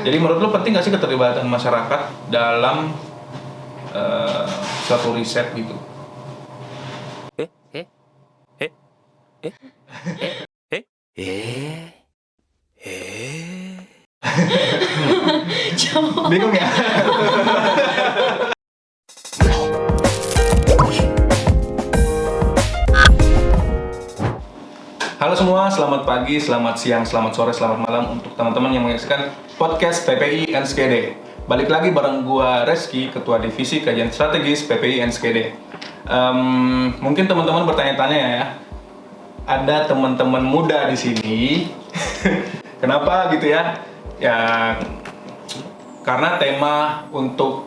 Jadi menurut lu penting nggak sih keterlibatan masyarakat dalam suatu riset gitu? Bingung ya? Halo semua, selamat pagi, selamat siang, selamat sore, selamat malam untuk teman-teman yang menyaksikan podcast PPI NSKD. Balik lagi bareng gua Reski, Ketua Divisi Kajian Strategis PPI NSKD. Mungkin teman-teman bertanya-tanya ya, ada teman-teman muda di sini. Kenapa gitu ya? Ya, karena tema untuk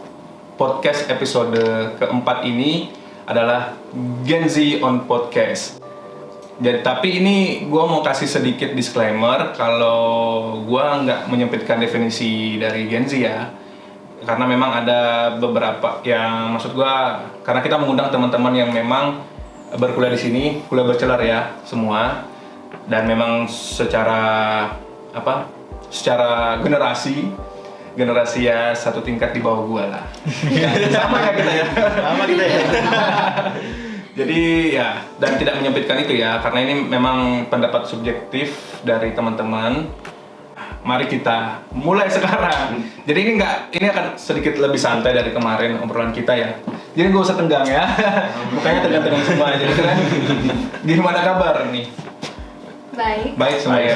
podcast episode keempat ini adalah Gen Z on Podcast. Jadi, tapi ini gue mau kasih sedikit disclaimer kalau gue nggak menyempitkan definisi dari Gen Z ya, karena memang ada beberapa yang maksud gue, karena kita mengundang teman-teman yang memang berkuliah di sini, kuliah bachelor ya semua, dan memang secara generasi ya satu tingkat di bawah gue lah. Sama ya kita ya. Sama kita ya. Jadi ya, dan tidak menyempitkan itu ya, karena ini memang pendapat subjektif dari teman-teman. Mari kita mulai sekarang. Jadi ini akan sedikit lebih santai dari kemarin obrolan kita ya. Jadi gak usah tegang ya. Mukanya tegang-tegang semua. Jadi kalian gimana kabar nih? Baik semua ya.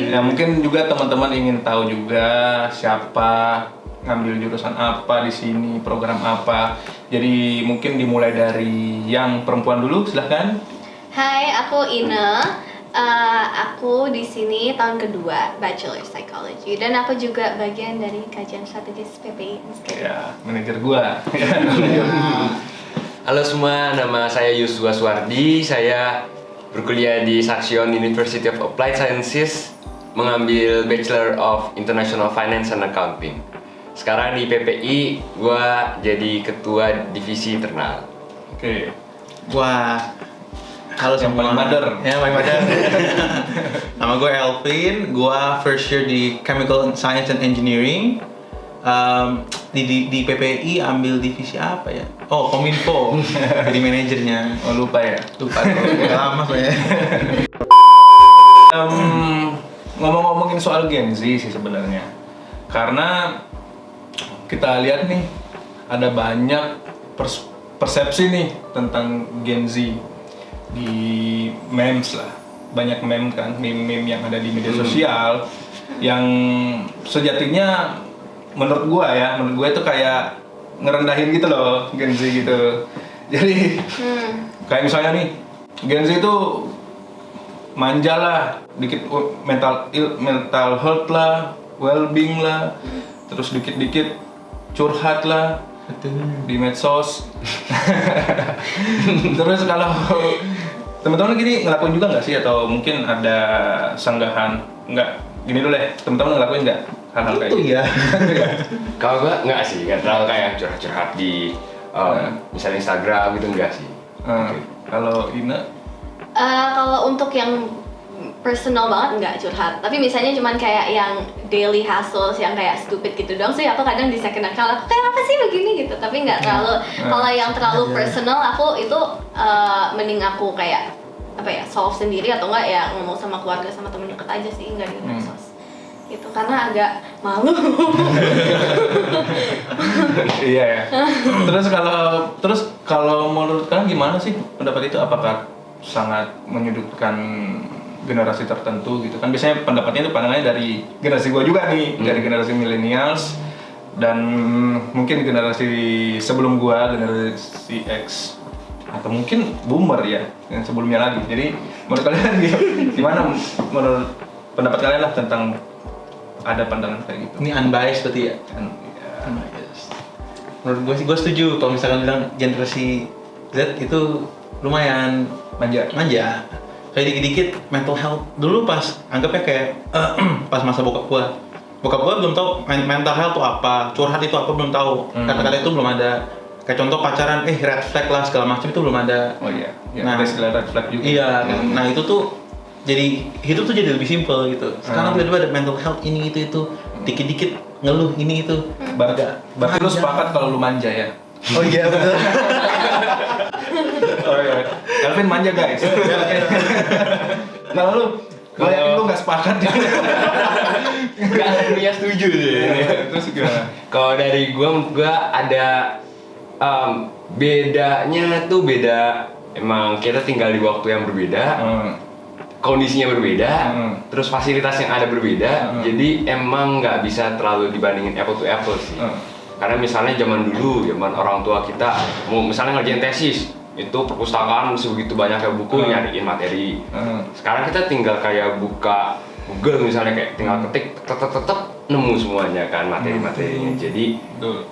Ya mungkin juga teman-teman ingin tahu juga siapa, ngambil jurusan apa di sini, program apa. Jadi mungkin dimulai dari yang perempuan dulu, silahkan. Hai, aku Ine. Aku di sini tahun kedua Bachelor Psychology dan aku juga bagian dari kajian strategis PPI. Ya, manajer gua. Halo semua, nama saya Yusua Suwardi. Saya berkuliah di Saxion University of Applied Sciences, mengambil Bachelor of International Finance and Accounting. Sekarang di PPI, gue jadi ketua divisi internal. Oke. Wah, halo Yang semua. paling mader. Ya, paling mader. Nama gue Elvin, gue first year di Chemical Science and Engineering. Di PPI ambil divisi apa ya? Oh, Kominfo. Jadi manajernya. Oh, lupa ya. Lupa, lama soalnya. Ngomong-ngomongin soal Gen Z sih sebenarnya, karena kita lihat nih ada banyak persepsi nih tentang Gen Z di memes lah, banyak meme kan, meme yang ada di media sosial yang sejatinya menurut gua itu kayak ngerendahin gitu loh Gen Z gitu. Jadi kayak misalnya nih Gen Z itu manja lah, dikit mental health lah, well-being lah, terus dikit-dikit curhat lah di medsos. Terus kalau teman-teman gini ngelakuin juga nggak sih, atau mungkin ada sanggahan? Nggak, gini dulu deh, teman-teman ngelakuin nggak hal-hal kayak gitu? Ya. Kalau gue nggak sih, nggak terlalu kayak curhat-curhat di misalnya Instagram gitu, nggak sih. Kalau Ina? Kalau untuk yang personal banget nggak curhat, tapi misalnya cuman kayak yang daily hassles yang kayak stupid gitu doang sih. Aku kadang di second account aku kayak apa sih begini gitu, tapi nggak terlalu. Kalau yang terlalu personal aku itu mending aku kayak solve sendiri, atau enggak ya ngomong sama keluarga sama temen deket aja sih, nggak di medsos gitu, karena agak malu. Iya ya. Terus kalau menurut kalian gimana sih pendapat itu? Apakah sangat menyudutkan generasi tertentu gitu kan? Biasanya pendapatnya itu pandangannya dari generasi gua juga nih, dari generasi millennials dan mungkin generasi sebelum gua, generasi X, atau mungkin boomer ya yang sebelumnya lagi. Jadi menurut kalian gimana, menurut pendapat kalian lah tentang ada pandangan kayak gitu? Ini unbiased berarti ya? Unbiased. Menurut gue sih, gue setuju kalau misalkan bilang generasi Z itu lumayan manja. Kayak dikit-dikit mental health. Dulu pas anggapnya kayak pas masa bokap gue belum tahu mental health itu apa, curhat itu apa belum tahu. Kata-kata itu belum ada. Kayak contoh pacaran, red flag lah segala macam itu belum ada. Oh iya. Nah, ada istilah red flag juga. Iya. Nah itu tuh jadi hidup tuh jadi lebih simpel gitu. Sekarang tiba-tiba ada mental health ini itu dikit-dikit ngeluh ini itu. Berarti lu Manja. sepakat kalau lu manja ya? Oh iya betul. Oh iya. Elvin manja guys. Kalau lu, gue yakin lu nggak sepakat. Nggak sepenuhnya setuju sih. Terus gimana? Kalau dari gua, menurut gua ada bedanya tuh beda. Emang kita tinggal di waktu yang berbeda, kondisinya berbeda, terus fasilitas yang ada berbeda. Jadi emang nggak bisa terlalu dibandingin apple to apple sih. Karena misalnya zaman dulu, zaman orang tua kita mau misalnya ngerjain tesis, itu perpustakaan sebegitu banyaknya buku nyariin materi. Sekarang kita tinggal kayak buka Google misalnya, kayak tinggal ketik tek nemu semuanya kan materi-materinya. Jadi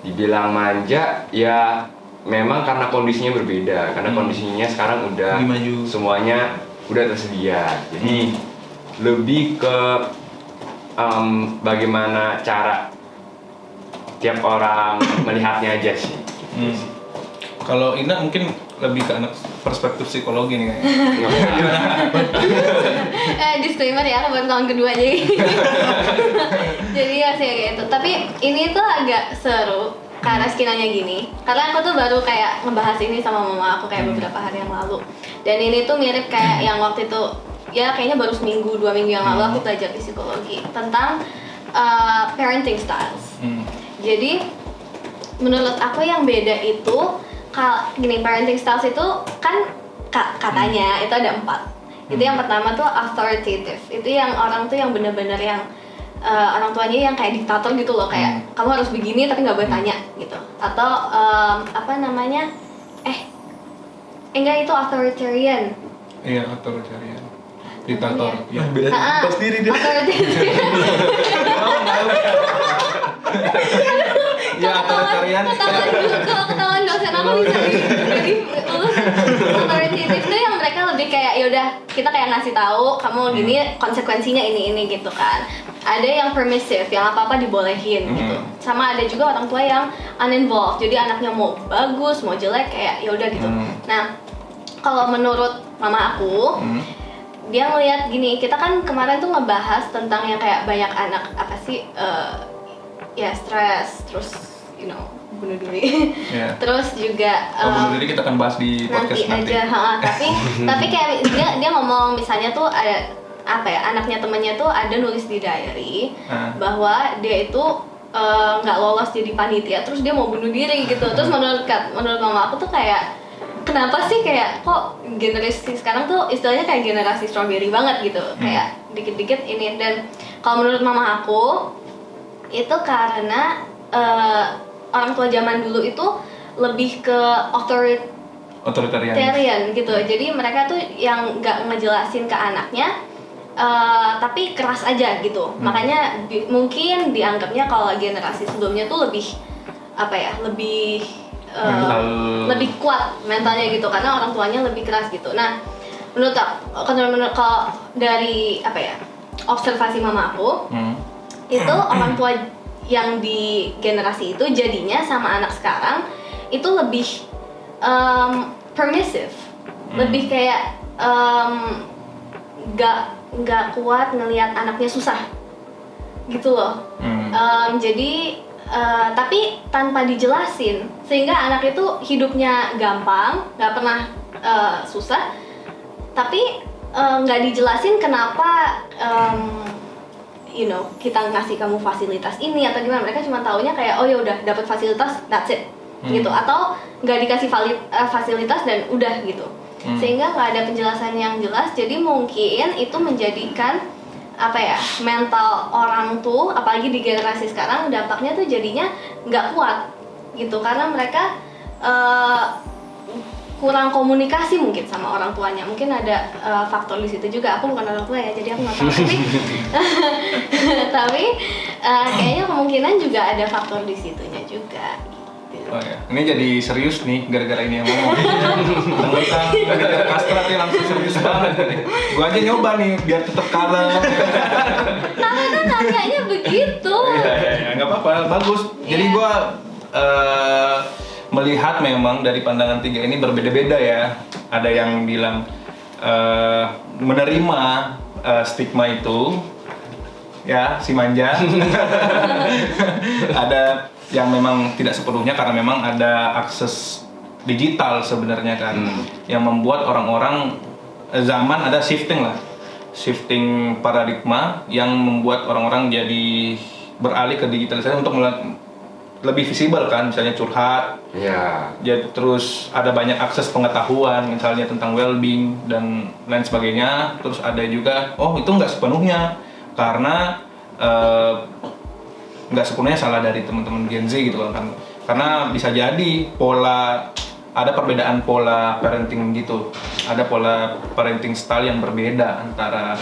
dibilang manja ya memang karena kondisinya berbeda, karena kondisinya sekarang udah Lebih maju. semuanya udah tersedia. Jadi lebih ke bagaimana cara tiap orang melihatnya aja sih. Kalau Ina mungkin lebih ke anak perspektif psikologi nih kayaknya. Disclaimer ya, aku baru tahun kedua jadi jadi masih kayak gitu. Tapi ini tuh agak seru karena skinanya gini, karena aku tuh baru kayak ngebahas ini sama mama aku kayak beberapa hari yang lalu. Dan ini tuh mirip kayak yang waktu itu, ya kayaknya baru seminggu, 2 minggu yang lalu aku belajar di psikologi tentang parenting styles. Jadi menurut aku yang beda itu gini, parenting styles itu kan katanya itu ada 4. Itu yang pertama tuh authoritative. Itu yang orang tuh yang benar-benar yang orang tuanya yang kayak diktator gitu loh, kayak kamu harus begini tapi nggak boleh tanya gitu. Atau apa namanya? Enggak, itu authoritarian. Iya, authoritarian. Diktator. Ya. Beda pas diri dia. Ya, authoritarian. Kalau ketahuan dosen aku bisa jadi lulus. Authoritative itu yang mereka lebih kayak yaudah kita kayak ngasih tahu kamu gini konsekuensinya ini gitu kan. Ada yang permissive, yang apa-apa dibolehin gitu. Sama ada juga orang tua yang uninvolved. Jadi anaknya mau bagus, mau jelek kayak yaudah gitu. Nah, kalau menurut mama aku, dia ngeliat gini, kita kan kemarin tuh ngebahas tentang yang kayak banyak anak apa sih ya stres, terus bunuh diri. Yeah. Terus juga Bunuh diri kita akan bahas di podcast nanti aja, tapi kayak dia ngomong misalnya tuh ada apa ya, anaknya temennya tuh ada nulis di diary bahwa dia itu nggak lolos jadi panitia, terus dia mau bunuh diri gitu. Terus menurut mama aku tuh kayak kenapa sih kayak kok generasi sekarang tuh istilahnya kayak generasi strawberry banget gitu, kayak dikit-dikit ini. Dan kalau menurut mama aku itu karena orang tua zaman dulu itu lebih ke authoritarian gitu. Jadi mereka tuh yang nggak ngejelasin ke anaknya, tapi keras aja gitu. Makanya mungkin dianggapnya kalau generasi sebelumnya tuh lebih apa ya, lebih kuat mentalnya gitu, karena orang tuanya lebih keras gitu. Nah, menurut kalau dari apa ya, observasi mama aku, itu orang tua yang di generasi itu jadinya sama anak sekarang itu lebih permissive, lebih kayak nggak kuat ngelihat anaknya susah gitu loh. Jadi tapi tanpa dijelasin, sehingga anak itu hidupnya gampang, nggak pernah susah, tapi nggak dijelasin kenapa kita ngasih kamu fasilitas ini atau gimana. Mereka cuma taunya kayak oh ya udah dapat fasilitas, that's it gitu, atau nggak dikasih fasilitas dan udah gitu. Sehingga nggak ada penjelasan yang jelas. Jadi mungkin itu menjadikan apa ya, mental orang tuh apalagi di generasi sekarang dampaknya tuh jadinya nggak kuat gitu, karena mereka kurang komunikasi mungkin sama orang tuanya. Mungkin ada faktor di situ juga. Aku bukan orang tua ya, jadi aku nggak tahu. Tapi kayaknya kemungkinan juga ada faktor di situnya juga. Gitu. Oh ya, ini jadi serius nih gara-gara ini yang ngomong. Gara-gara kastrat ya langsung serius banget. Gua aja nyoba nih biar tetap kalem. Karena kan nanyanya begitu. Iya, nggak apa-apa, bagus. Jadi gua melihat memang dari pandangan tiga ini berbeda-beda ya. Ada yang bilang menerima stigma itu, ya si manja. ada yang memang tidak sepenuhnya karena memang ada akses digital sebenarnya kan, yang membuat orang-orang zaman ada shifting paradigma yang membuat orang-orang jadi beralih ke digitalisasi untuk lebih visible kan, misalnya curhat. Iya. Jadi terus ada banyak akses pengetahuan misalnya tentang well-being dan lain sebagainya. Terus ada juga itu nggak sepenuhnya karena nggak sepenuhnya salah dari teman-teman Gen Z gitu kan, karena bisa jadi ada perbedaan pola parenting gitu, ada pola parenting style yang berbeda antara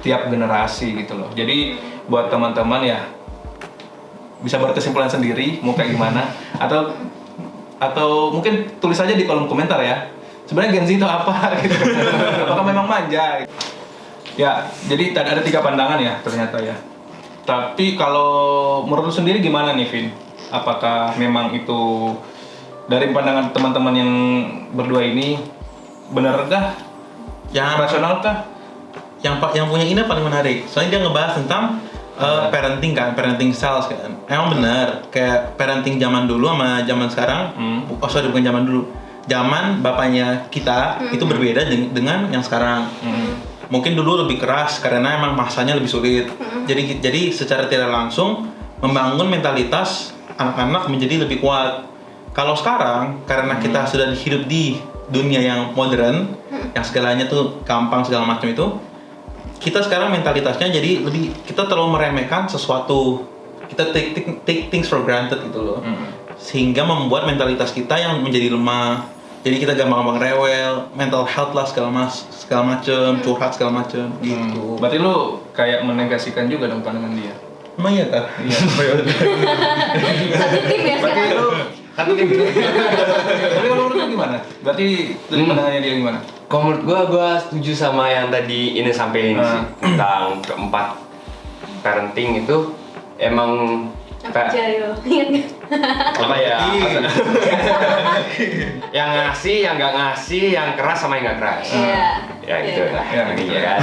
tiap generasi gitu loh. Jadi buat teman-teman ya bisa berkesimpulan sendiri mau kayak gimana, atau mungkin tulis aja di kolom komentar ya sebenarnya Gen Z itu apa gitu. Apakah memang manja ya. Jadi ada 3 pandangan ya ternyata ya. Tapi kalau menurut lu sendiri gimana nih Vin, apakah memang itu dari pandangan teman-teman yang berdua ini benar kah, yang rasional kah? Yang punya ini paling menarik soalnya dia ngebahas tentang parenting kan, parenting styles kan. Emang benar, kayak parenting zaman dulu sama zaman sekarang. Bukan zaman dulu. Zaman bapaknya kita itu berbeda dengan yang sekarang. Mungkin dulu lebih keras karena emang masanya lebih sulit. Jadi secara tidak langsung membangun mentalitas anak-anak menjadi lebih kuat. Kalau sekarang karena kita sudah hidup di dunia yang modern, yang segalanya tuh gampang segala macam itu, kita sekarang mentalitasnya jadi lebih, kita terlalu meremehkan sesuatu, kita take things for granted gitu loh, sehingga membuat mentalitas kita yang menjadi lemah. Jadi kita gampang rewel, mental health lah segala macem, curhat segala macem gitu. Berarti lu kayak menegasikan juga dong pandangan dia. Emang iya kak? Iya. Satu tim ya Berarti sekarang. lu Satu tim. Tapi kalau menurut lu gimana? Berarti dari pandangannya dia gimana? Kalau menurut gua setuju sama yang tadi ini sampein sih tentang keempat parenting itu emang Apa aja yo? Ingat nggak? apa ya? Yang ngasih, yang nggak ngasih, yang keras sama yang nggak keras. Iya. Ya gitu lah. Ya, Ini gitu. ya kan.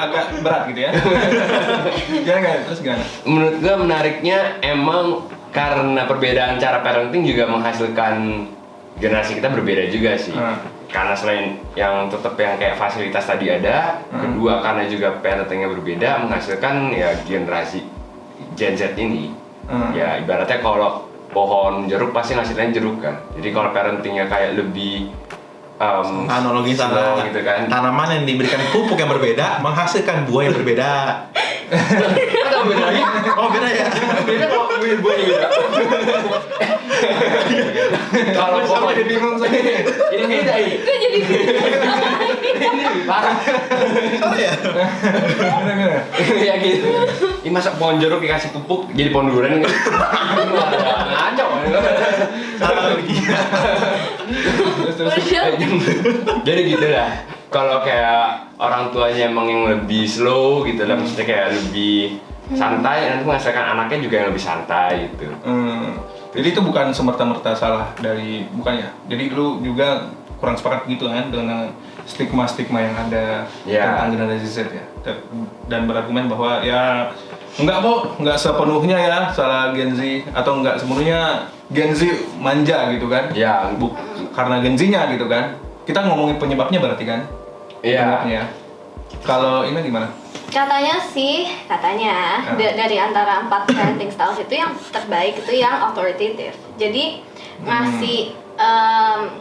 Agak berat gitu ya. Gimana? Terus gimana? Menurut gua menariknya emang karena perbedaan cara parenting juga menghasilkan generasi kita berbeda juga sih. Karena selain yang tetap yang kayak fasilitas tadi ada, kedua karena juga parentingnya berbeda menghasilkan ya generasi Gen Z ini. Ya ibaratnya kalau pohon jeruk pasti ngasilnya jeruk kan. Jadi kalau parentingnya kayak lebih Analogi slow sana, gitu kan. tanaman yang diberikan pupuk yang berbeda menghasilkan buah yang berbeda. Atau bedanya? Oh beda ya? Beda kalau buahnya beda. Kalau pohon jadi bingung saya. ini beda ini. Gue jadi Ini parah. Oh ya? Gimana? Ya gitu. Ini masa pohon jeruk dikasih pupuk jadi pohon durian gitu. Ngaco. Salah lagi. Jadi gitu lah. Kalau kayak orang tuanya emang yang lebih slow gitu lah, maksudnya kayak lebih santai, nanti menghasilkan anaknya juga yang lebih santai gitu. Jadi itu bukan semerta-merta salah dari, bukan ya? Jadi lu juga kurang sepakat gitu kan dengan stigma-stigma yang ada tentang generasi Z ya? Dan berargumen bahwa ya enggak sepenuhnya ya salah Gen Z, atau enggak sepenuhnya Gen Z manja gitu kan? Ya, Karena Gen Z-nya gitu kan? Kita ngomongin penyebabnya berarti kan? iya. Penyebabnya. Kalau ini gimana? Katanya dari antara 4 parenting styles itu yang terbaik itu yang authoritative. Jadi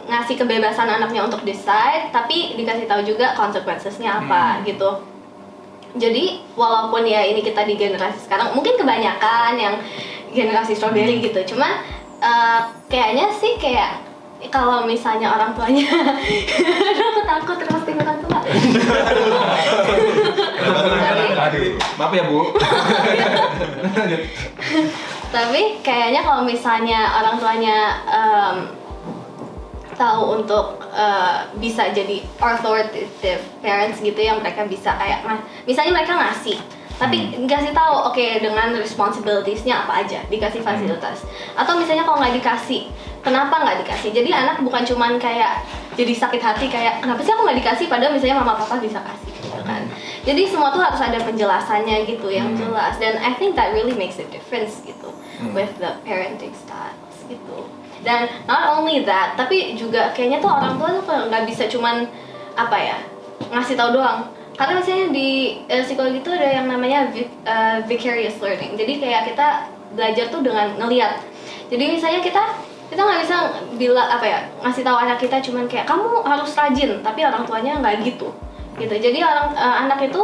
ngasih kebebasan anaknya untuk decide, tapi dikasih tahu juga consequences-nya apa gitu. Jadi walaupun ya ini kita di generasi sekarang mungkin kebanyakan yang generasi strawberry gitu, cuman kayaknya sih kayak kalau misalnya orang tuanya aku takut terus orang tua. Aduh, maaf ya Bu. Tapi kayaknya kalau misalnya orang tuanya tahu untuk bisa jadi authoritative parents gitu, yang mereka bisa kayak misalnya mereka ngasih tapi dikasih tahu dengan responsibilities-nya apa aja, dikasih fasilitas. Atau misalnya kalau nggak dikasih, kenapa nggak dikasih? Jadi anak bukan cuman kayak jadi sakit hati kayak kenapa sih aku nggak dikasih, padahal misalnya mama papa bisa kasih gitu kan. Jadi semua tuh harus ada penjelasannya gitu yang jelas, dan I think that really makes a difference gitu with the parenting styles gitu. Dan not only that, tapi juga kayaknya tuh orang tua tuh nggak bisa cuman apa ya ngasih tahu doang. Karena misalnya di psikologi itu ada yang namanya vicarious learning. Jadi kayak kita belajar tuh dengan ngelihat. Jadi misalnya kita nggak bisa ngasih tahu anak kita cuman kayak kamu harus rajin, tapi orang tuanya nggak gitu. Jadi anak itu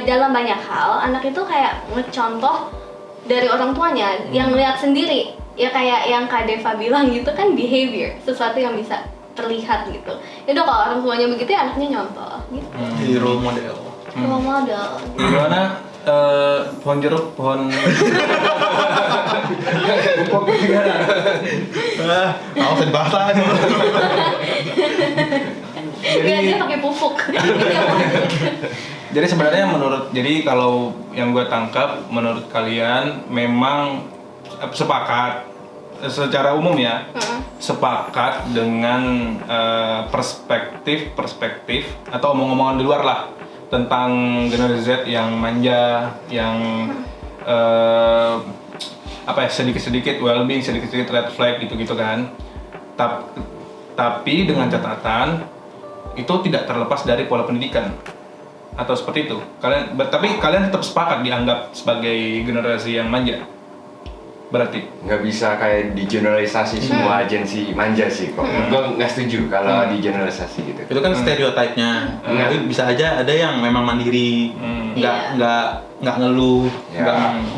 dalam banyak hal anak itu kayak ngecontoh dari orang tuanya yang lihat sendiri. Ya kayak yang Kak Deva bilang gitu kan, behavior, sesuatu yang bisa terlihat gitu. Itu kalau orang tuanya begitu ya anaknya nyontoh gitu. Jadi role model. Role model. Gimana pohon jeruk, pohon pupuk Awas dibahas lagi. Dia pakai pupuk. Jadi sebenarnya kalau yang gue tangkap, menurut kalian memang sepakat secara umum ya, sepakat dengan perspektif atau omong-omongan di luar lah tentang generasi Z yang manja, yang sedikit-sedikit well-being, sedikit-sedikit red flag gitu-gitu kan. Tapi dengan catatan itu tidak terlepas dari pola pendidikan atau seperti itu. Tapi kalian tetap sepakat dianggap sebagai generasi yang manja. Berarti nggak bisa kayak digeneralisasi semua agensi manja sih kok. Gue nggak setuju kalau digeneralisasi gitu. Itu kan stereotipnya. Tapi bisa aja ada yang memang mandiri, nggak ngeluh,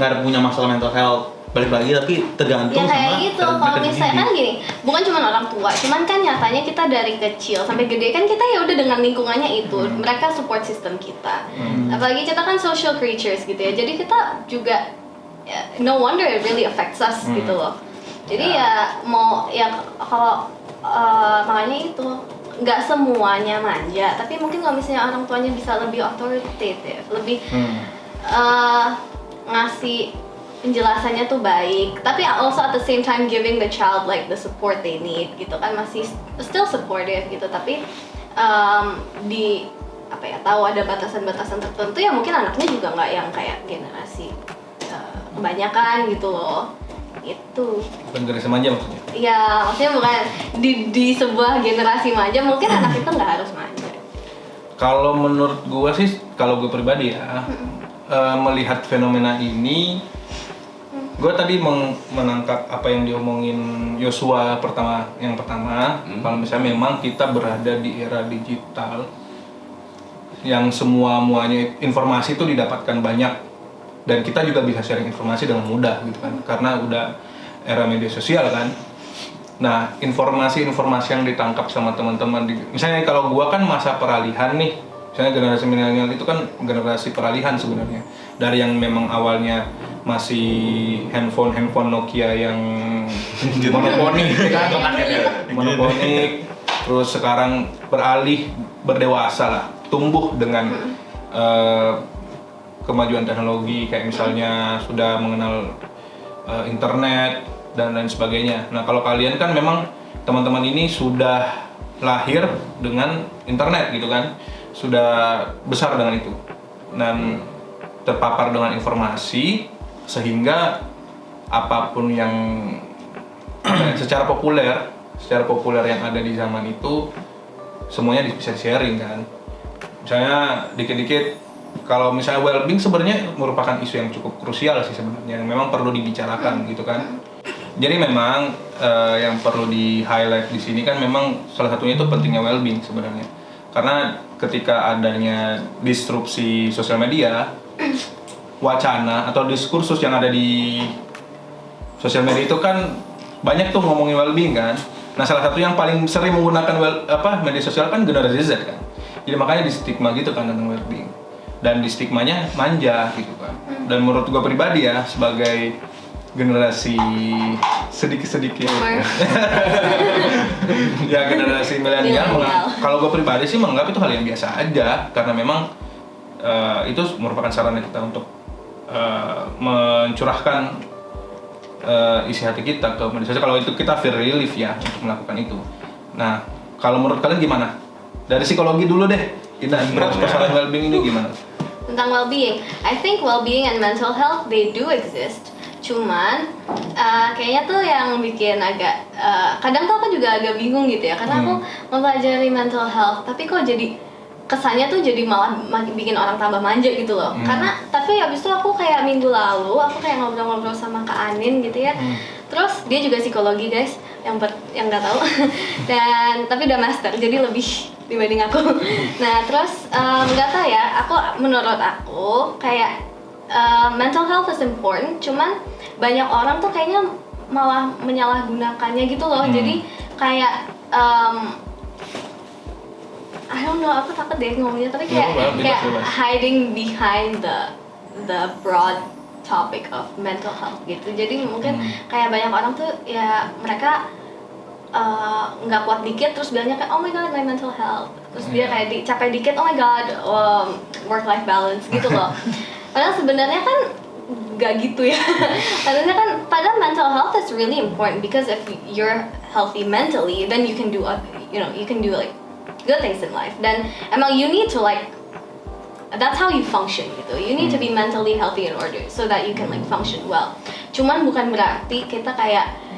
nggak punya masalah mental health. Balik lagi tapi tergantung ya kayak sama gitu. Kalau misalnya kan gini, bukan cuma orang tua, cuman kan nyatanya kita dari kecil sampai gede kan kita ya udah dengan lingkungannya itu, mereka support system kita. Apalagi kita kan social creatures gitu ya, jadi kita juga no wonder it really affects us gitu loh. Jadi kalau makanya itu nggak semuanya manja, tapi mungkin kalau misalnya orang tuanya bisa lebih authoritative, lebih ngasih penjelasannya tuh baik, tapi also at the same time giving the child like the support they need gitu kan, masih still supportive gitu, tapi tahu ada batasan-batasan tertentu ya, mungkin anaknya juga nggak yang kayak generasi kebanyakan gitu loh. Itu bukan generasi manja maksudnya? Iya, maksudnya bukan di sebuah generasi manja, mungkin anak itu nggak harus manja. Kalau menurut gue sih, kalau gue pribadi ya, melihat fenomena ini, gue tadi menangkap apa yang diomongin Yosua yang pertama, kalau misalnya memang kita berada di era digital yang muanya informasi itu didapatkan banyak, dan kita juga bisa sharing informasi dengan mudah gitu kan, karena udah era media sosial kan. Nah, informasi-informasi yang ditangkap sama teman-teman misalnya kalau gua kan masa peralihan nih, misalnya generasi milenial itu kan generasi peralihan sebenarnya, dari yang memang awalnya masih handphone Nokia yang monoponik, terus sekarang berdewasa lah, tumbuh dengan kemajuan teknologi, kayak misalnya sudah mengenal internet dan lain sebagainya. Nah, kalau kalian kan memang teman-teman ini sudah lahir dengan internet gitu kan, sudah besar dengan itu dan terpapar dengan informasi, sehingga apapun yang secara populer yang ada di zaman itu semuanya bisa sharing kan. Misalnya dikit-dikit, kalau misalnya well-being sebenarnya merupakan isu yang cukup krusial sih sebenarnya, yang memang perlu dibicarakan gitu kan. Jadi memang yang perlu di-highlight di sini kan memang salah satunya itu pentingnya well-being sebenarnya. Karena ketika adanya disrupsi sosial media, wacana atau diskursus yang ada di sosial media itu kan banyak tuh ngomongin well-being kan. Nah, salah satu yang paling sering menggunakan media sosial kan generasi Z kan. Jadi makanya di stigma gitu kan tentang well-being. Dan di stigmanya manja gitu kan. Dan menurut gue pribadi ya, sebagai generasi sedikit ya generasi milenial, kalau gue pribadi sih menganggap itu hal yang biasa aja, karena memang itu merupakan sarana kita untuk mencurahkan isi hati kita ke media sosial. Kalau itu kita feel relief ya untuk melakukan itu. Nah, kalau menurut kalian gimana? Dari psikologi dulu deh. Ina, menurut persoalan well-being ini gimana? Tentang well-being, I think well-being and mental health they do exist. Cuman kayaknya tuh yang bikin agak kadang tuh aku juga agak bingung gitu ya, karena aku mempelajari mental health, tapi kok jadi kesannya tuh jadi malah bikin orang tambah manja gitu loh. Karena tapi habis itu aku kayak minggu lalu aku kayak ngobrol-ngobrol sama Kak Anin gitu ya. Terus dia juga psikologi guys, yang nggak tahu. Dan tapi udah master, jadi lebih dibanding aku. Nah terus nggak tahu ya, menurut aku kayak mental health is important, cuman banyak orang tuh kayaknya malah menyalahgunakannya gitu loh. Jadi kayak I don't know, aku takut deh ngomongnya, tapi kayak hiding behind the broad topic of mental health gitu. Jadi mungkin kayak banyak orang tuh ya mereka nggak kuat dikit terus bilangnya kayak oh my god my mental health, terus dia kayak capek dikit oh my god work life balance gitu loh. Padahal sebenarnya kan nggak gitu ya. Padahal mental health is really important, because if you're healthy mentally then you can do like good things in life. Dan emang you need to like, that's how you function gitu. You need to be mentally healthy in order so that you can like function well. Cuman bukan berarti kita kayak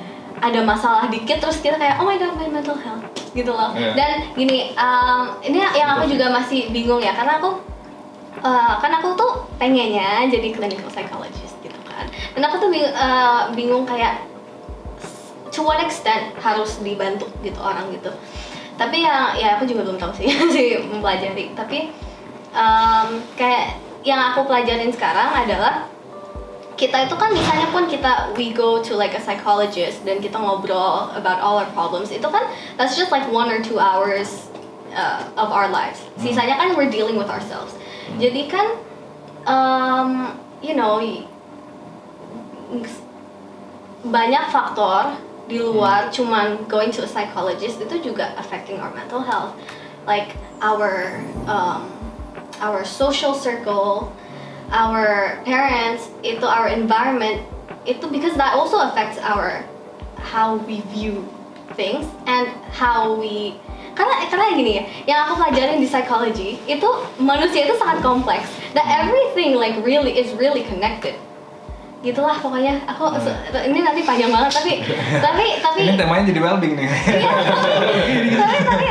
ada masalah dikit terus kita kayak oh my god my mental health gitu loh. Dan gini, ini yang aku juga masih bingung ya, karena aku kan aku tuh pengennya jadi clinical psychologist gitu kan. Dan aku tuh bingung kayak to what extent harus dibantu gitu orang gitu. Tapi ya aku juga belum tahu sih masih mempelajari. Tapi kayak yang aku pelajarin sekarang adalah kita itu kan misalnya pun we go to like a psychologist dan kita ngobrol about all our problems, itu kan that's just like 1 or 2 hours of our lives. Sisanya kan we're dealing with ourselves. Jadi kan banyak faktor di luar cuman going to a psychologist itu juga affecting our mental health, like our social circle, our parents, itu our environment, itu because that also affects how we view things and how we karena gini ya, yang aku pelajarin di psychology itu manusia itu sangat kompleks, that everything like is really connected. Gitulah pokoknya. Aku ini nanti panjang banget tapi ini temanya jadi well-being nih.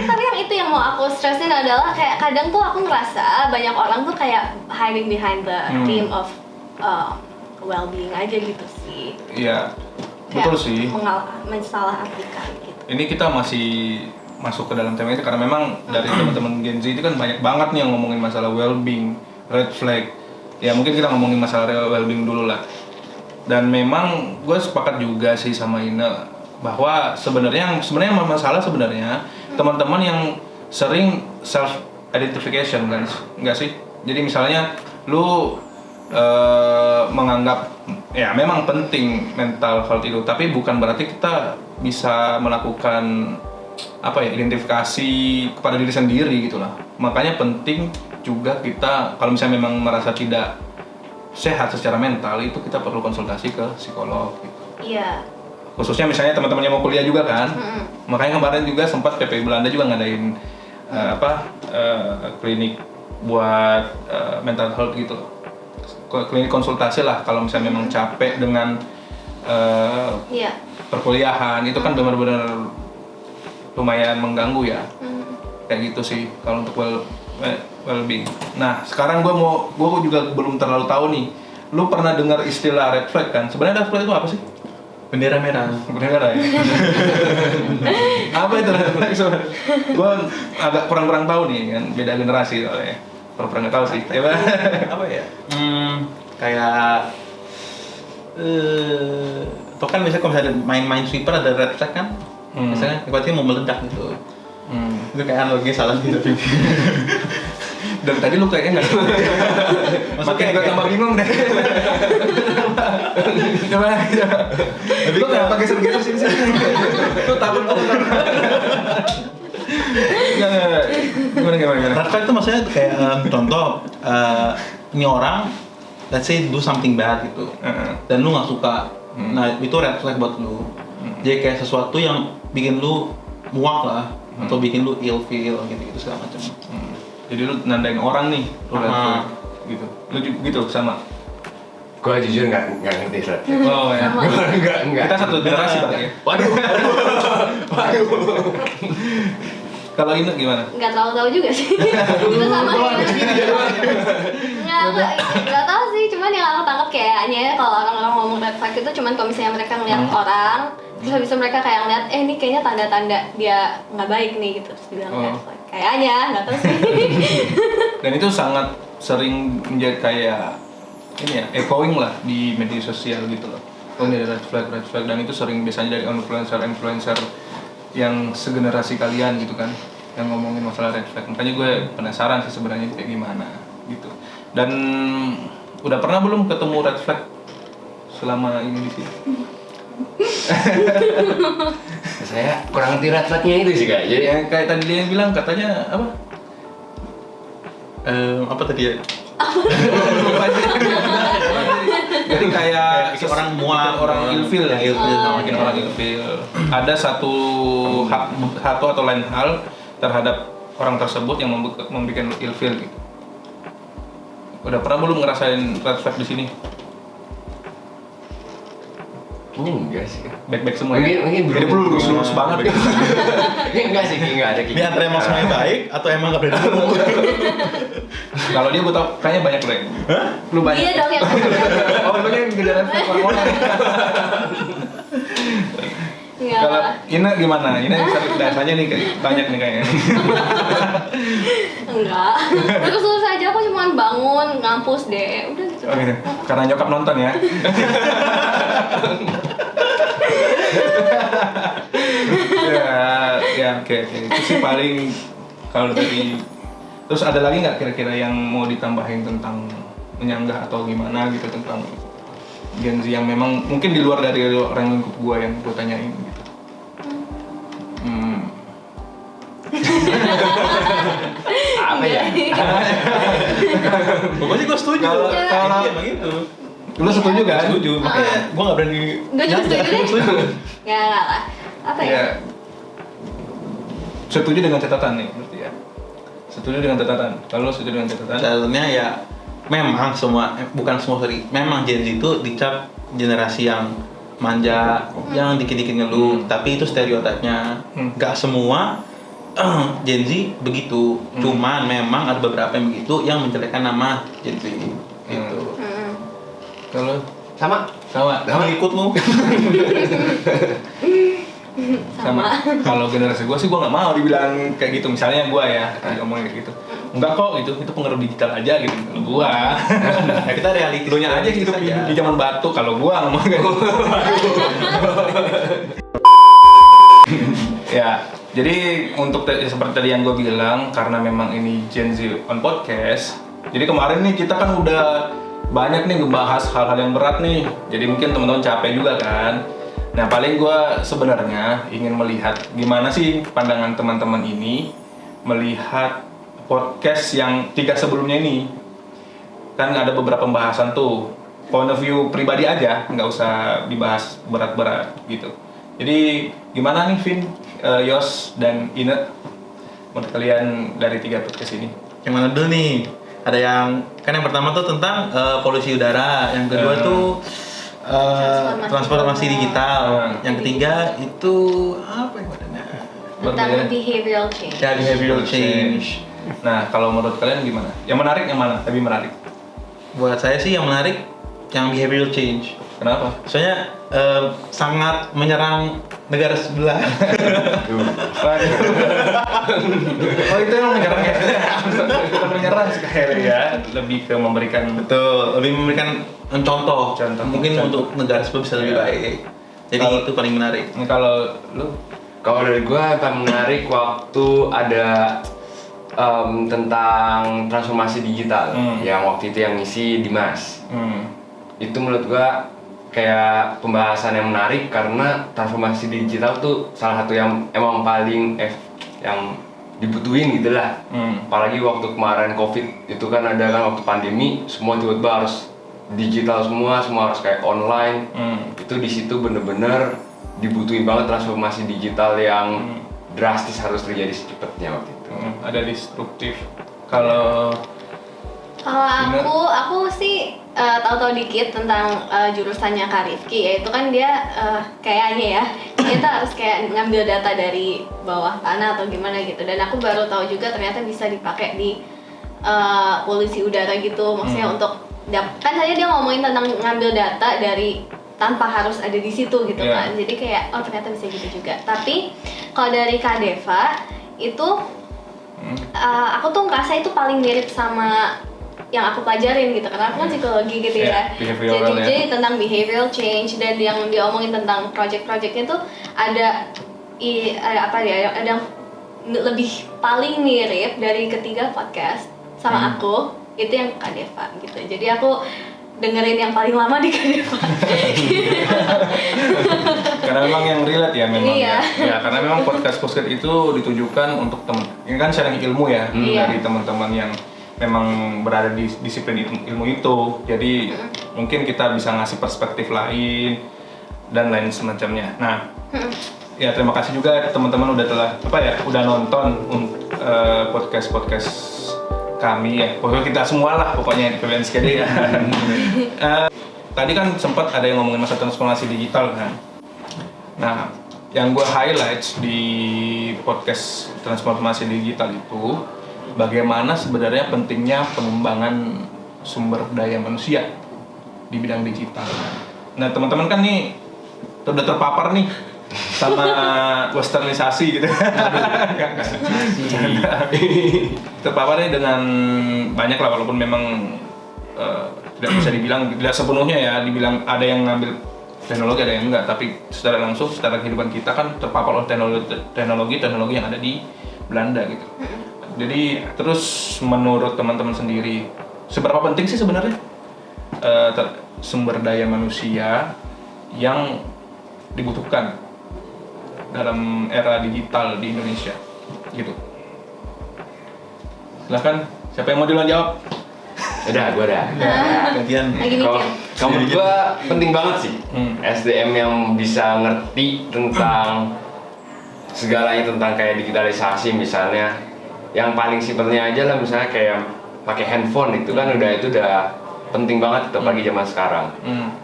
tapi yang itu yang mau aku stressin adalah kayak kadang tuh aku ngerasa banyak orang tuh kayak hiding behind the theme of well-being aja gitu sih. Iya, betul sih. Mensalah-artikan gitu. Ini kita masih masuk ke dalam tema itu karena memang dari teman-teman Gen Z itu kan banyak banget nih yang ngomongin masalah well-being, red flag. Ya mungkin kita ngomongin masalah well-being dulu lah. Dan memang gue sepakat juga sih sama Ina bahwa sebenarnya masalah sebenarnya teman-teman yang sering self identification kan, enggak sih? Jadi misalnya lu menganggap ya memang penting mental health itu, tapi bukan berarti kita bisa melakukan identifikasi kepada diri sendiri gitulah. Makanya penting juga kita kalau misalnya memang merasa tidak sehat secara mental, itu kita perlu konsultasi ke psikolog gitu. Iya. Khususnya misalnya teman-teman yang mau kuliah juga kan. Makanya kemarin juga sempat PPI Belanda juga ngadain klinik buat mental health gitu. Klinik konsultasi lah kalau misalnya memang capek dengan perkuliahan, itu kan benar-benar lumayan mengganggu ya. Kayak gitu sih kalau untuk well-being. Nah, sekarang gue juga belum terlalu tahu nih. Lu pernah dengar istilah red flag kan? Sebenarnya red flag itu apa sih? Bendera merah. Bendera merah ya. Apa itu red flag? Gue agak kurang tahu nih kan, beda generasi soalnya. Kurang nggak tahu sih. Apa ya? Kayak tau kan biasanya kalau misalnya main sweeper ada red flag kan? Misalnya berarti mau meledak gitu. Itu kayak analogi salah gitu. Dan tadi lu kayaknya nggak tahu. Makin gue tambah bingung deh. Coba. Lu nggak pakai sergeser sini. Lu takut banget. Gimana? Red flag itu maksudnya kayak contoh ini orang, let's say do something bad gitu, dan lu nggak suka. Nah itu red flag buat lu. Jadi kayak sesuatu yang bikin lu muak lah, atau bikin lu ill feel gitu segala macam. Jadi lu nandain orang nih, lu red flag gitu. Lu gitu sama. Gue jujur nggak ngerti Zat. Oh ya. Enggak. Kita satu generasi berarti ya. Waduh. Kalau ini gimana? Nggak terlalu tahu juga sih. Itu sama kayak nggak tahu sih, cuman yang aku tangkap kayaknya kalau orang-orang ngomong red flag itu cuman kalau misalnya mereka ngeliat orang, terus habis itu mereka kayak ngeliat, ini kayaknya tanda-tanda dia nggak baik nih gitu, terus bilang red flag. Kayaknya, nggak tahu sih. Dan itu sangat sering menjadi kayak ini ya, echoing lah di media sosial gitu loh. Oh ini ada red flag, dan itu sering biasanya dari influencer yang segenerasi kalian gitu kan, yang ngomongin masalah red flag. Makanya gue penasaran sih sebenarnya kayak gimana gitu. Dan udah pernah belum ketemu red flag selama ini di sini? Saya kurang ngerti red flagnya itu sih Kak. Jadi Yang kayak tadi dia yang bilang katanya apa? Apa tadi ya? Lupa aja. Jadi kayak Bikin orang muak, orang ilfil ya, bikin iya. orang ilfil. Ada satu atau lain hal terhadap orang tersebut yang membuat ilfil gitu. Udah pernah belum ngerasain red flag di sini? kayaknya enggak sih Kak. Baik-baik semua ya? Mungkin Jadi belum. lurus banget gitu. Enggak sih, enggak ada Ini antara emang semuanya baik atau emang nggak berani ngomong? Kalau dia gue tau kayaknya banyak loh ya. Lu banyak. Iya dong yang Oh, lu yang gede red flag orang-orang. Nggak. Kalau Ina gimana? Ina dasarnya nih kayak banyak nih kayaknya. Enggak. Terus selesai aja aku cuma bangun, ngampus deh, udah gitu. Oh gitu. Karena nyokap nonton ya. ya oke. Itu sih paling kalau dari. Terus ada lagi nggak kira-kira yang mau ditambahin tentang menyanggah atau gimana gitu tentang Gen Z yang memang mungkin di luar dari orang lingkup gua yang gua tanyain gitu. Apa ya? Pokoknya gue setuju. Kalau- Emang gitu. Lu setuju kan? Setuju. Makanya gue nggak berani. Gue juga setuju deh. Ya enggak lah. Apa ya? Ya. Setuju dengan catatan nih berarti ya. Setuju dengan catatan. Kalau setuju dengan catatan. Catatannya ya memang semua, bukan semua sorry, memang Gen Z itu dicap generasi yang manja, yang dikit-dikit ngeluh, tapi itu stereotipnya. Gak semua Gen Z begitu, cuman memang ada beberapa yang begitu yang menjelekkan nama Gen Z gitu. Kalau Sama. sama Ikutmu. sama. Kalau generasi gue sih gue nggak mau dibilang kayak gitu. Misalnya gue ya ngomongin kayak gitu. Enggak kok, itu pengaruh digital aja gitu. Kalau gue, Ya, kita reality. lu nya aja hidup di zaman batu. Kalau gue ngomong kayak gitu. Ya, jadi untuk seperti tadi yang gue bilang, karena memang ini Gen Z on podcast. Jadi kemarin nih kita kan udah banyak nih ngebahas hal-hal yang berat nih. Jadi mungkin teman-teman capek juga kan. Nah paling gue sebenarnya ingin melihat gimana sih pandangan teman-teman ini melihat podcast yang 3 sebelumnya ini. Kan ada beberapa pembahasan tuh, point of view pribadi aja, nggak usah dibahas berat-berat gitu. Jadi gimana nih Vin, Yos, dan Ine menurut kalian dari 3 podcast ini? Yang mana dulu nih? Ada yang kan yang pertama tuh tentang polusi udara, yang kedua tuh transformasi digital, yang ketiga itu apa yang namanya? Tentang behavioral change. Ya, behavioral change. Nah, kalau menurut kalian gimana? Yang menarik yang mana? Lebih menarik. Buat saya sih yang menarik yang behavioral change. Kenapa? Soalnya sangat menyerang negara sebelah. Oh itu emang menyerang ya? Bukan menyerang sih kayaknya ya, lebih ke memberikan. Betul, lebih memberikan contoh. Mungkin Contoh. untuk negara sebelah bisa lebih Iya. baik. Jadi Kalau- itu paling menarik. Kalau lu, Kalau dari gue yang paling menarik waktu ada tentang transformasi digital yang waktu itu yang ngisi Dimas. Itu menurut gue kayak pembahasan yang menarik karena transformasi digital tuh salah satu yang emang paling yang dibutuhin gitu lah. Apalagi waktu kemarin COVID itu kan ada kan waktu pandemi semua tiba-tiba harus digital semua harus kayak online. Itu di situ bener-bener dibutuhin banget transformasi digital yang drastis harus terjadi secepatnya waktu itu. ada destruktif Kalau Aku sih tahu-tahu dikit tentang jurusannya Kak Rifki, yaitu kan dia kayaknya ya kita harus kayak ngambil data dari bawah tanah atau gimana gitu, dan aku baru tahu juga ternyata bisa dipakai di polusi udara gitu, maksudnya untuk kan tadi dia ngomongin tentang ngambil data dari tanpa harus ada di situ gitu kan, jadi kayak oh ternyata bisa gitu juga. Tapi kalau dari Kak Deva itu aku tuh ngerasa itu paling mirip sama yang aku pelajarin gitu, karena aku kan psikologi gitu ya. Jadi tentang behavioral change, dan yang diomongin tentang project-projectnya tuh ada yang lebih paling mirip dari ketiga podcast sama aku, itu yang Kak Deva gitu. Jadi aku dengerin yang paling lama di Kak Deva. karena memang yang relate ya memang Iya. ya karena memang podcast itu ditujukan untuk teman, ini kan sharing ilmu ya dari teman-teman yang memang berada di disiplin ilmu itu, jadi mungkin kita bisa ngasih perspektif lain dan lain semacamnya. Nah, ya terima kasih juga teman-teman udah nonton podcast kami ya, pokoknya kita semua lah pokoknya di PPNSKD ya. Tadi kan sempat ada yang ngomongin masa transformasi digital kan. Nah, yang gue highlight di podcast transformasi digital itu bagaimana sebenarnya pentingnya pengembangan sumber daya manusia di bidang digital. Nah, teman-teman kan nih udah terpapar nih sama westernisasi gitu. Terpapar nih dengan banyak lah, walaupun memang tidak bisa dibilang tidak sepenuhnya ya, dibilang ada yang ngambil teknologi ada yang enggak, tapi secara langsung secara kehidupan kita kan terpapar oleh teknologi yang ada di Belanda gitu. Jadi terus menurut teman-teman sendiri seberapa penting sih sebenarnya sumber daya manusia yang dibutuhkan dalam era digital di Indonesia gitu? Silahkan, siapa yang mau duluan jawab? Gue dah. Gantian. Lagi mikir. Kalau menurut gue penting banget sih SDM yang bisa ngerti tentang segalanya, tentang kayak digitalisasi misalnya. Yang paling simpelnya aja lah, misalnya kayak pakai handphone itu kan udah penting banget apalagi zaman sekarang.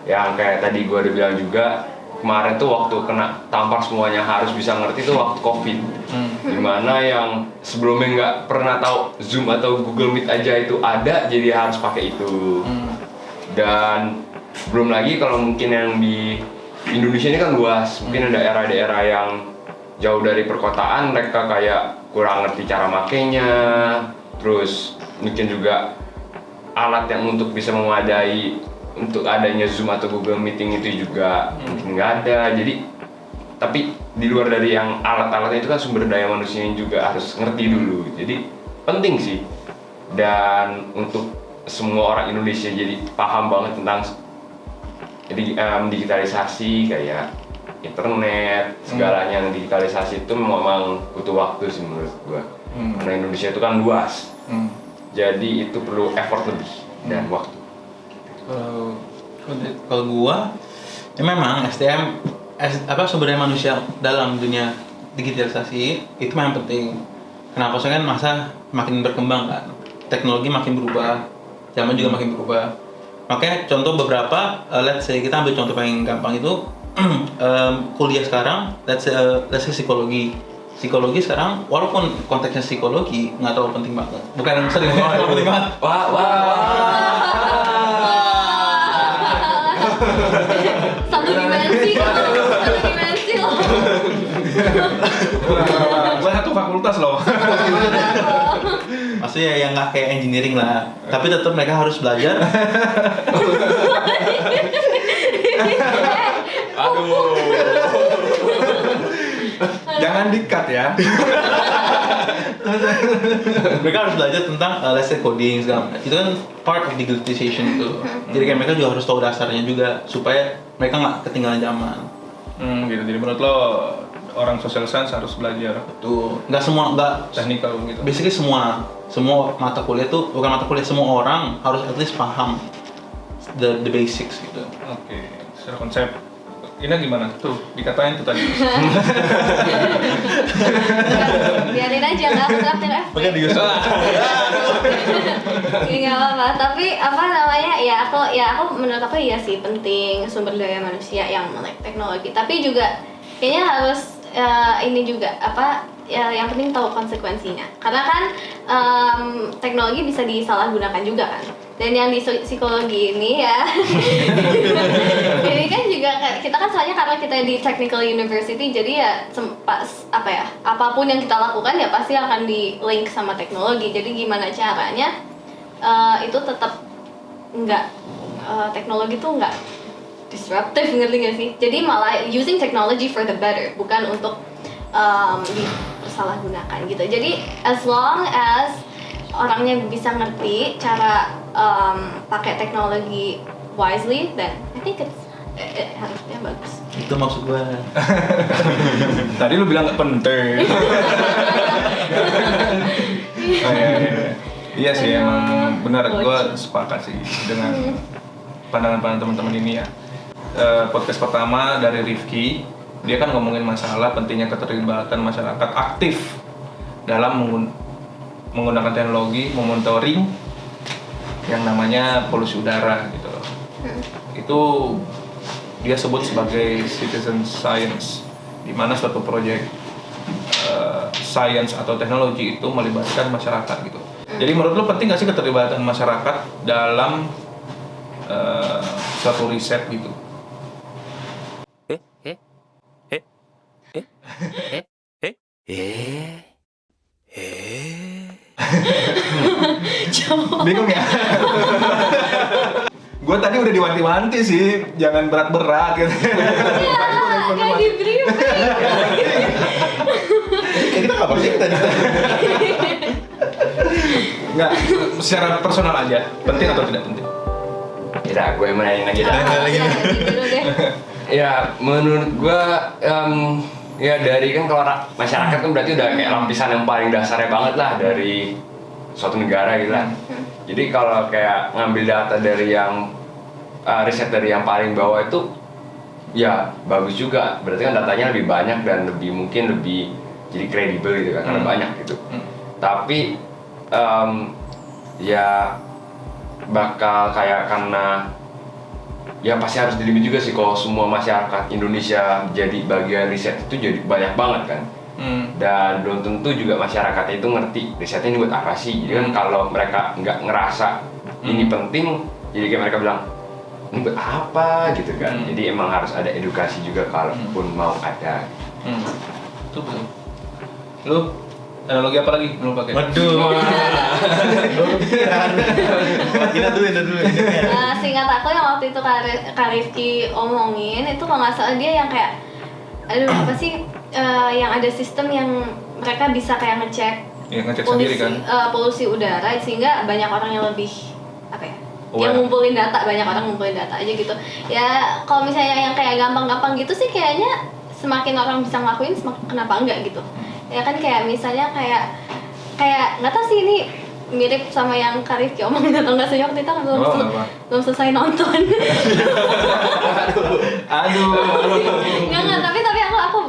Yang kayak tadi gue udah bilang juga, kemarin tuh waktu kena tampar semuanya harus bisa ngerti tuh waktu COVID. Dimana yang sebelumnya nggak pernah tahu Zoom atau Google Meet aja itu ada, jadi harus pakai itu. Dan belum lagi kalau mungkin yang di Indonesia ini kan luas, mungkin ada daerah-daerah yang jauh dari perkotaan, mereka kayak kurang ngerti cara makainya, terus mungkin juga alat yang untuk bisa memadai untuk adanya Zoom atau Google Meeting itu juga mungkin nggak ada. Jadi tapi di luar dari yang alat-alatnya itu kan sumber daya manusianya juga harus ngerti dulu. Jadi penting sih, dan untuk semua orang Indonesia jadi paham banget tentang digitalisasi kayak internet, segalanya yang digitalisasi itu memang butuh waktu sih menurut gua. Karena Indonesia itu kan luas, jadi itu perlu effort lebih dan waktu. Kalau gua, ya memang SDM sumber daya manusia dalam dunia digitalisasi itu memang penting. Kenapa? Soalnya kan masa makin berkembang kan, teknologi makin berubah, zaman juga makin berubah. Makanya contoh beberapa, let's say kita ambil contoh paling gampang itu kuliah sekarang, let's say psikologi sekarang, walaupun konteksnya psikologi nggak terlalu penting banget, bukan sering terlalu penting banget. Satu dimensi loh. Gue satu fakultas loh. Maksudnya yang nggak kayak engineering lah, tapi tetap mereka harus belajar. Jangan di-cut ya. Mereka harus belajar tentang let's say coding segala macam. Itu kan part of digitalization itu. Jadi kayak mereka juga harus tahu dasarnya juga supaya mereka nggak ketinggalan zaman. Gitu. Jadi menurut lo orang social science harus belajar Tuh, nggak technical gitu. basically semua mata kuliah tuh, bukan mata kuliah, semua orang harus at least paham the basics gitu. Oke, secara konsep Ini gimana? Tuh, dikatain tuh tadi. Biarin aja, nggak aku traktir FP. Bukan di Yusuf. Nggak apa-apa, tapi apa namanya ya aku menurut aku iya sih penting sumber daya manusia yang melek teknologi, tapi juga kayaknya harus ini juga apa ya, yang penting tahu konsekuensinya, karena kan teknologi bisa disalahgunakan juga kan. Dan yang di psikologi ini ya ini kan juga kita kan soalnya karena kita di technical university, jadi ya apa ya, apapun yang kita lakukan ya pasti akan di link sama teknologi. Jadi gimana caranya itu tetap enggak teknologi tuh enggak disruptive, ngerti gak sih? Jadi malah using technology for the better, bukan untuk disalahgunakan gitu. Jadi as long as orangnya bisa ngerti cara pakai teknologi wisely, then I think harusnya bagus. Itu maksud gua. Tadi lu bilang nggak penting. Oh, iya. Iya sih, emang benar. Gue sepakat sih dengan pandangan teman-teman ini ya. Podcast pertama dari Rifki, dia kan ngomongin masalah pentingnya keterlibatan masyarakat aktif dalam menggunakan teknologi, memonitoring yang namanya polusi udara gitu loh. Itu dia sebut sebagai citizen science, di mana suatu proyek science atau teknologi itu melibatkan masyarakat gitu. Jadi menurut lu penting nggak sih keterlibatan masyarakat dalam suatu riset gitu? Bingung ya? Gue tadi udah diwanti-wanti sih, jangan berat-berat gitu. Nggak di briefing. Kita kapan sih tadi? Nggak, secara personal aja, penting atau tidak penting? Ya, gue mau nanya lagi dah. Lagi. Dulu deh. Ya, menurut gue ya dari kan kalau masyarakat kan berarti udah kayak lapisan yang paling dasarnya banget lah dari suatu negara gitu lah. Jadi kalau kayak ngambil data dari yang riset dari yang paling bawah itu ya bagus juga. Berarti kan datanya lebih banyak dan mungkin lebih jadi kredibel gitu kan, karena banyak gitu. Tapi ya bakal kayak karena ya pasti harus dilimit juga sih kalau semua masyarakat Indonesia jadi bagian riset itu jadi banyak banget kan. Dan belum tentu juga masyarakatnya itu ngerti risetnya ini buat apa sih. Jadi kan kalau mereka nggak ngerasa ini penting, jadi kayak mereka bilang ini buat apa gitu kan. Jadi emang harus ada edukasi juga kalaupun mau ada. Itu betul. Lu analogi apa lagi belum pakai? Waduh. Kita dulu. Seingat aku yang waktu itu Kak Rifki omongin itu kalau nggak salah dia yang kayak aduh apa sih yang ada sistem yang mereka bisa kayak ngecek sendiri kan? Polusi udara sehingga banyak orang yang lebih apa ya? Aware. Yang ngumpulin data, banyak orang ngumpulin data aja gitu. Ya kalau misalnya yang kayak gampang-gampang gitu sih kayaknya semakin orang bisa ngelakuin kenapa enggak gitu. Ya kan kayak misalnya kayak nggak tahu sih ini mirip sama yang Kak Rifki omongin atau nggak sih, waktu itu kan belum selesai nonton. Aduh. Nggak, tapi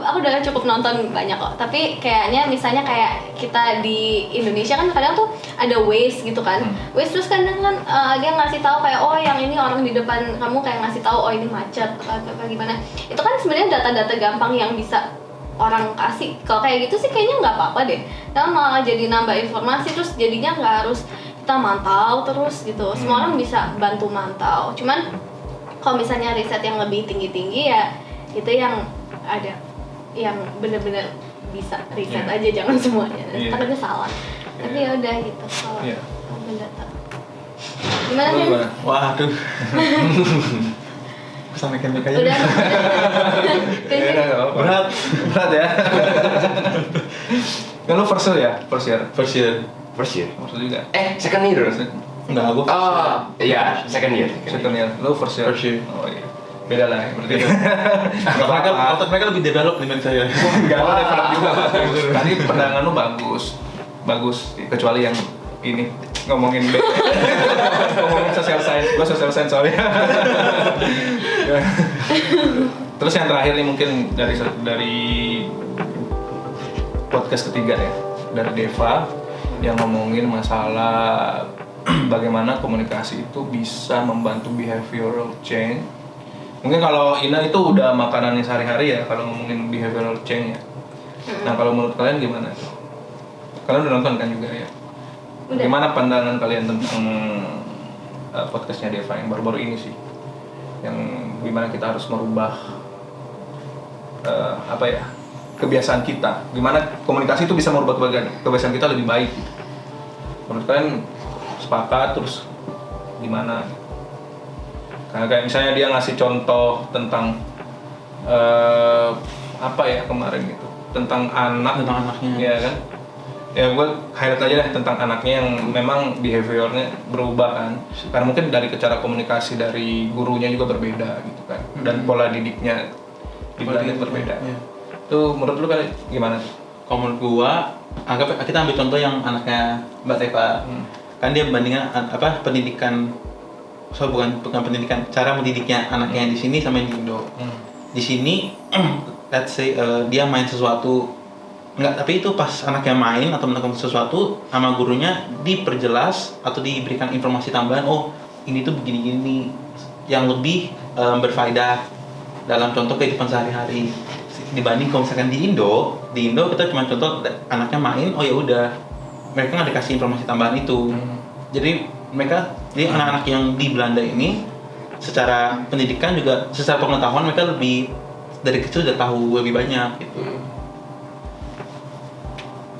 aku udah cukup nonton banyak kok. Tapi kayaknya misalnya kayak kita di Indonesia kan kadang tuh ada Waze gitu kan. Waze terus kadang kan dia ngasih tahu kayak oh yang ini orang di depan kamu kayak ngasih tahu oh ini macet atau gimana. Itu kan sebenarnya data-data gampang yang bisa orang kasih. Kalau kayak gitu sih kayaknya nggak apa-apa deh. Karena malah jadi nambah informasi, terus jadinya nggak harus kita mantau terus gitu. Semua orang bisa bantu mantau. Cuman kalau misalnya riset yang lebih tinggi-tinggi ya itu yang ada yang benar-benar bisa riset aja, jangan semuanya. Takutnya salah. Tapi ya udah gitu kalau open data. Gimana sih? Waduh. Sampai kemik aja. Udah. Berat ya. Kan lu first year ya? First year Maksud juga. Second year. Enggak, aku. Oh, iya, second year. Second year. Lu first year. Oh iya. Beda lah ya, berarti. Otak mereka lebih develop dibanding saya. Enggak, lu develop juga bagus. Tadi pandangan lu bagus. Kecuali yang ini ngomongin ngomongin social science. Gua social science soalnya. Terus yang terakhir nih mungkin dari podcast ketiga ya, dari Deva yang ngomongin masalah bagaimana komunikasi itu bisa membantu behavioral change. Mungkin kalau Ina itu udah makanannya sehari-hari ya kalau ngomongin behavioral change ya. Nah kalau menurut kalian gimana? Kalian udah nonton kan juga ya? Udah. Gimana pandangan kalian tentang podcastnya Deva yang baru-baru ini sih? Yang gimana kita harus merubah kebiasaan kita? Gimana komunikasi itu bisa merubah kebiasaan kita lebih baik? Menurut kalian sepakat terus gimana? Karena kayak misalnya dia ngasih contoh tentang kemarin gitu tentang anaknya ya kan ya gue highlight aja deh tentang anaknya yang memang behaviornya berubah kan karena mungkin dari cara komunikasi dari gurunya juga berbeda gitu kan dan pola didiknya berbeda itu menurut lu kan gimana? Kalau menurut gua, kita ambil contoh yang anaknya Mbak Teva. Kan dia membandingkan pendidikan, bukan pendidikan, cara mendidiknya anaknya yang di sini sama yang di Indo. Di sini, let's say dia main sesuatu, tapi itu pas anaknya main atau melakukan sesuatu sama gurunya diperjelas atau diberikan informasi tambahan. Oh, ini tuh begini-gini yang lebih berfaedah dalam contoh kehidupan sehari-hari. Dibanding kalau misalkan di Indo kita cuma contoh anaknya main, oh ya udah, mereka nggak dikasih informasi tambahan itu. Jadi anak-anak yang di Belanda ini secara pendidikan juga, secara pengetahuan mereka lebih dari kecil udah tahu lebih banyak gitu.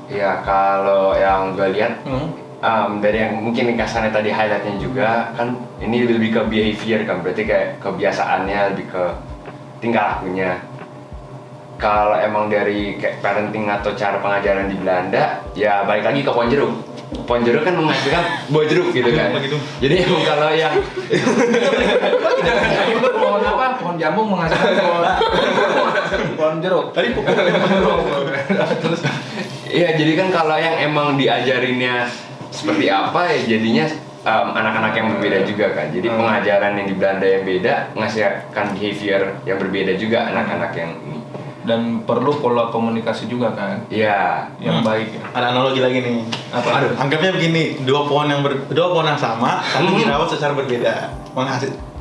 Ya kalau yang gue lihat dari yang mungkin kasarnya tadi highlightnya juga kan ini lebih ke behavior kan, berarti kayak kebiasaannya lebih ke tingkah lakunya. Kalau emang dari kayak parenting atau cara pengajaran di Belanda, ya balik lagi ke pohon jeruk. Pohon jeruk kan menghasilkan buah jeruk gitu kan. Jadi emang kalau yang pohon jambu menghasilkan pohon jeruk. Tadi pohon jeruk. Terus iya, jadi kan kalau yang emang diajarinnya seperti apa ya jadinya anak-anak yang berbeda juga kan. Jadi pengajaran yang di Belanda yang beda menghasilkan behavior yang berbeda juga anak-anak yang ini. Dan perlu pola komunikasi juga kan? Iya. Yang baik ya. Ada analogi lagi nih. Apa? Aduh, anggapnya begini, dua pohon yang sama, tapi dirawat secara berbeda.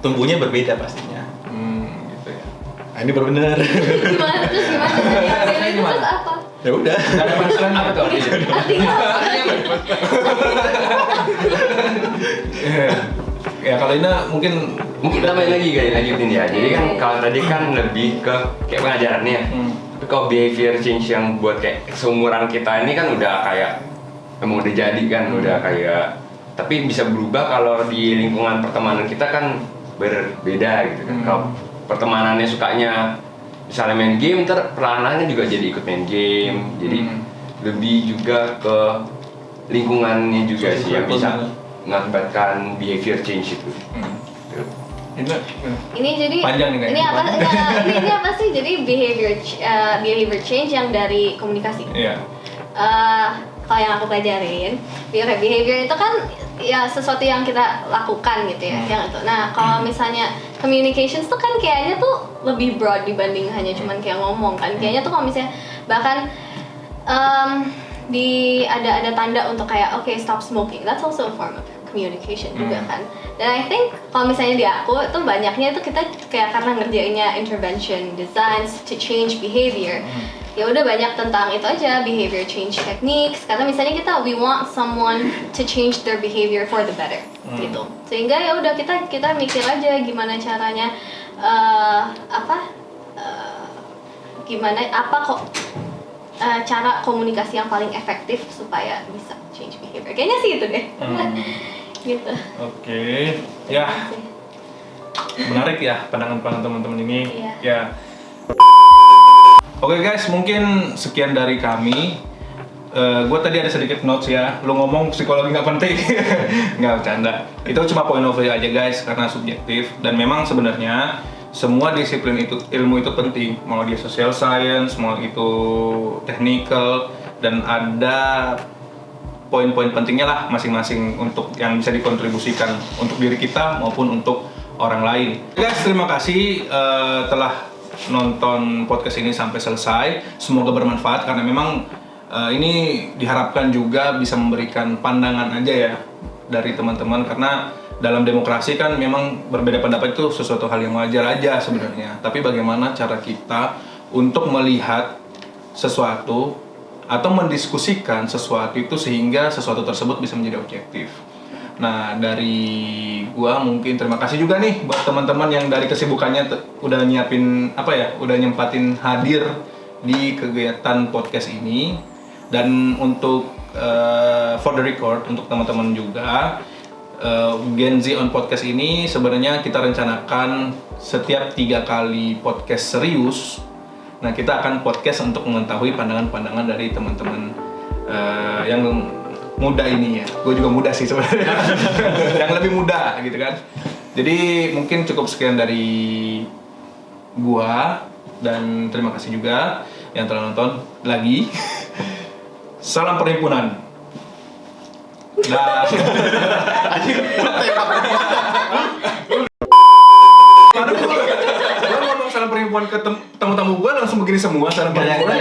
Tumbuhnya berbeda pastinya. Gitu ya. Nah, ini baru benar. Gimana? Terus apa? Ya udah. Ada punchline apa tuh? Ya kalau ini mungkin tambahin lagi lanjutin ya. Jadi kan kalau tadi kan lebih ke kayak pengajarannya. Tapi kalau behavior change yang buat kayak seumuran kita ini kan udah kayak emang udah jadi kan, udah kayak tapi bisa berubah kalau di lingkungan pertemanan kita kan berbeda gitu kan. Kalau pertemanannya sukanya misalnya main game, perlahan-lahannya juga jadi ikut main game. Jadi lebih juga ke lingkungannya juga sih yang bisa mengakibatkan behavior change itu. Ini jadi panjang nih ini apa? Ini apa sih? Jadi behavior change yang dari komunikasi. Iya. Kalau yang aku pelajarin, behavior itu kan ya sesuatu yang kita lakukan gitu ya, yang itu. Nah, kalau misalnya communications tuh kan kayaknya tuh lebih broad dibanding hanya cuman kayak ngomong kan. Kayaknya tuh kalau misalnya bahkan ada tanda untuk kayak okay, stop smoking. That's also a form of communication juga kan. Dan I think kalau misalnya di aku itu banyaknya itu kita kayak karena ngerjainnya intervention designs to change behavior. Ya udah banyak tentang itu aja, behavior change techniques. Karena misalnya we want someone to change their behavior for the better gitu. Sehingga ya udah kita mikir aja gimana caranya cara komunikasi yang paling efektif supaya bisa change behavior. Kayaknya sih itu deh. Gitu. Oke. Ya. Menarik ya pandangan teman-teman ini. Iya. Ya. Oke guys, mungkin sekian dari kami. Gue tadi ada sedikit notes ya. Lu ngomong psikologi nggak penting, nggak bercanda. Itu cuma point of view aja guys, karena subjektif. Dan memang sebenarnya semua disiplin ilmu itu penting. Mau dia social science, mau itu technical, dan ada poin-poin pentingnya lah masing-masing untuk yang bisa dikontribusikan untuk diri kita maupun untuk orang lain. Guys, terima kasih telah nonton podcast ini sampai selesai. Semoga bermanfaat karena memang ini diharapkan juga bisa memberikan pandangan aja ya dari teman-teman, karena dalam demokrasi kan memang berbeda pendapat itu sesuatu hal yang wajar aja sebenarnya. Tapi bagaimana cara kita untuk melihat sesuatu atau mendiskusikan sesuatu itu sehingga sesuatu tersebut bisa menjadi objektif. Nah, dari gua mungkin terima kasih juga nih buat teman-teman yang dari kesibukannya udah nyiapin udah nyempatin hadir di kegiatan podcast ini. Dan untuk for the record untuk teman-teman juga, Gen Z on podcast ini sebenarnya kita rencanakan setiap 3 kali podcast serius. Nah, kita akan podcast untuk mengetahui pandangan-pandangan dari teman-teman yang muda ini ya. Gue juga muda sih sebenarnya. Yang lebih muda gitu kan. Jadi mungkin cukup sekian dari gua, dan terima kasih juga yang telah nonton lagi. Salam perhimpunan. Nah, gue ngomong salam perhimpunan ke tamu-tamu gue langsung begini semua salam perhimpunan.